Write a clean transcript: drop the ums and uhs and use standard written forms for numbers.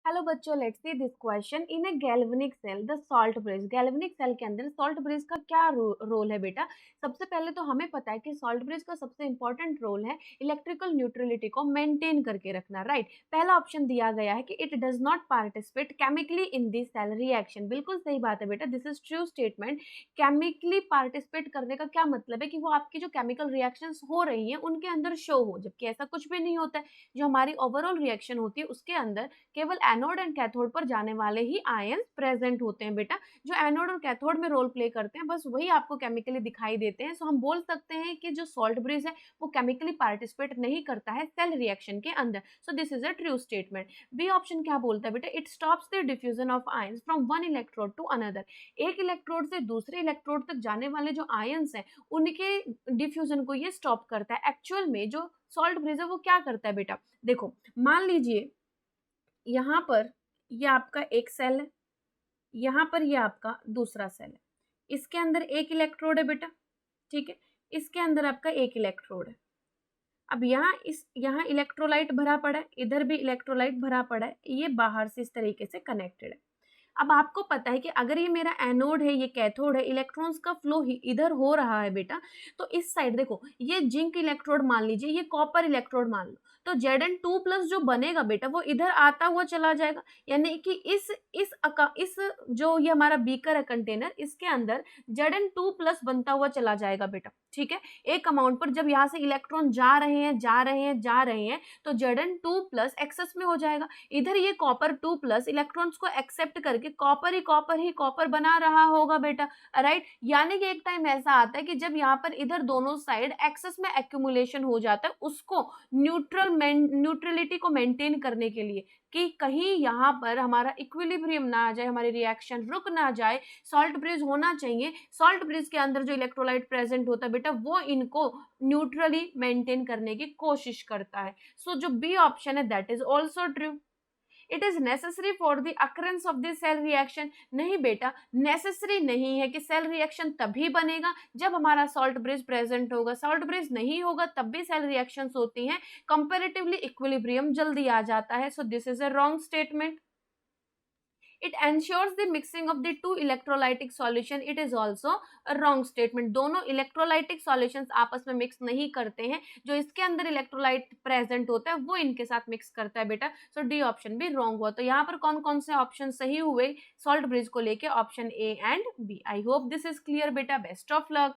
Hello बच्चों, let's see this question. In a galvanic cell the salt bridge, galvanic cell के अंदर salt bridge का क्या role है बेटा। सबसे पहले तो हमें पता है कि सॉल्ट ब्रिज का सबसे इंपॉर्टेंट रोल है इलेक्ट्रिकल न्यूट्रलिटी को मेंटेन करके रखना, राइट। पहला ऑप्शन दिया गया है कि it does not participate chemically in this cell reaction. बिल्कुल सही बात है बेटा, this is true statement. Chemically participate करने का क्या मतलब है कि वो आपकी जो केमिकल रिएक्शंस हो रही हैं उनके अंदर शो हो, जबकि ऐसा कुछ भी नहीं होता है। जो हमारी ओवरऑल रिएक्शन होती है उसके अंदर केवल एनोड एंड कैथोड पर जाने वाले ही आयंस प्रेजेंट होते हैं बेटा। जो एनोड और कैथोड में रोल प्ले करते हैं बस वही आपको केमिकली दिखाई देते हैं। सो हम बोल सकते हैं कि जो सॉल्ट ब्रिज है वो केमिकली पार्टिसिपेट नहीं करता है सेल रिएक्शन के अंदर। So this is a true statement. B option क्या बोलता है बेटा, it stops the diffusion of ions from one electrode to another. एक इलेक्ट्रोड से दूसरे इलेक्ट्रोड तक जाने वाले जो आयंस हैं उनके डिफ्यूजन को ये स्टॉप करता है। एक्चुअल में जो सॉल्ट ब्रिज है वो क्या करता है बेटा, देखो मान लीजिए यहाँ पर ये आपका एक सेल है, यहाँ पर ये आपका दूसरा सेल है। इसके अंदर एक इलेक्ट्रोड है बेटा, ठीक है। इसके अंदर आपका एक इलेक्ट्रोड है। अब यहाँ इलेक्ट्रोलाइट भरा पड़ा है, इधर भी इलेक्ट्रोलाइट भरा पड़ा है। ये बाहर से इस तरीके से कनेक्टेड है। अब आपको पता है कि अगर ये मेरा एनोड है, ये कैथोड है, इलेक्ट्रॉन्स का फ्लो ही इधर हो रहा है बेटा, तो इस साइड देखो ये जिंक इलेक्ट्रोड मान लीजिए, ये कॉपर इलेक्ट्रोड मान लो, तो Zn2+ जो बनेगा बेटा वो इधर आता हुआ चला जाएगा। यानी कि इस जो ये हमारा बीकर है कंटेनर, इसके अंदर Zn2+ बनता हुआ चला जाएगा बेटा, ठीक है। एक अमाउंट पर जब यहाँ से इलेक्ट्रॉन जा रहे हैं तो Zn2+ एक्सेस में हो जाएगा। इधर ये कॉपर 2+ इलेक्ट्रॉन्स को एक्सेप्ट करके कॉपर ही कॉपर बना रहा होगा बेटा, राइट। यानी कि एक टाइम ऐसा आता है कि जब यहाँ पर इधर दोनों साइड एक्सेस में एक्यूमुलेशन हो जाता है, उसको न्यूट्रलिटी को मेंटेन करने के लिए कि कहीं यहाँ पर हमारा इक्विलिब्रियम ना आ जाए, हमारी रिएक्शन रुक ना जाए, सॉल्ट ब्रिज होना चाहिए। सॉल्ट ब्रिज के अंदर जो इलेक्ट्रोलाइट प्रेजेंट होता है बेटा वो इनको न्यूट्रली मेंटेन करने की कोशिश करता है। सो जो बी ऑप्शन है that is also true. It is necessary for the occurrence of the cell reaction. नहीं बेटा, नेसेसरी नहीं है कि सेल रिएक्शन तभी बनेगा जब हमारा सॉल्ट ब्रिज प्रेजेंट होगा। सॉल्ट ब्रिज नहीं होगा तब भी सेल रिएक्शंस होती हैं, कंपैरेटिवली इक्विलिब्रियम जल्दी आ जाता है। सो this is a wrong statement. It ensures the mixing of the two electrolytic solution. It is also a wrong statement. दोनों electrolytic solutions आपस में mix नहीं करते हैं, जो इसके अंदर electrolyte present होता है वो इनके साथ mix करता है बेटा। So D ऑप्शन भी wrong हुआ। तो यहाँ पर कौन कौन से ऑप्शन सही हुए सॉल्ट ब्रिज को लेके? Option A and B। I hope this is clear बेटा। Best of luck.